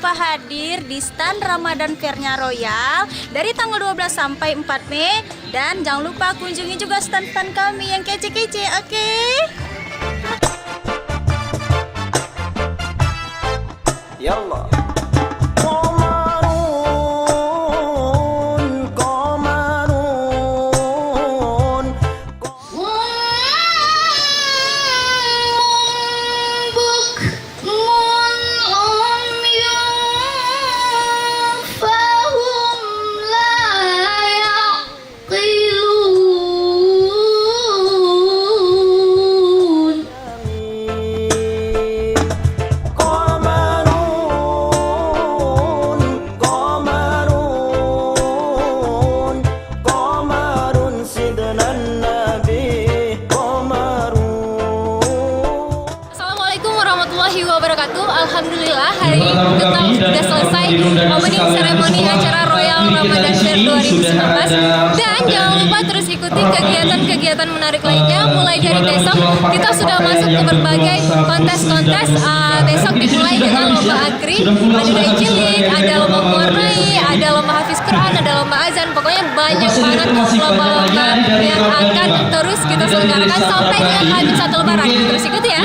lupa hadir di stand Ramadan Fair-nya Royal dari tanggal 12 sampai 4 Mei. Dan jangan lupa kunjungi juga stand-stand kami yang kece-kece, oke? Yallah. Alhamdulillah hari ini kita sudah selesai opening ceremony acara Royal Ramadan Fair 2019. Dan jangan lupa terus ikuti kegiatan-kegiatan menarik lainnya. Mulai dari besok kita sudah masuk ke berbagai kontes-kontes. Besok dimulai dengan lomba agri, ada dari cilik, ada lomba mewarnai, ada lomba hafiz Quran, ada lomba azan. Pokoknya banyak banget lomba-lomba yang akan terus kita selenggarakan sampai dengan habis satu lebaran. Terus ikuti ya.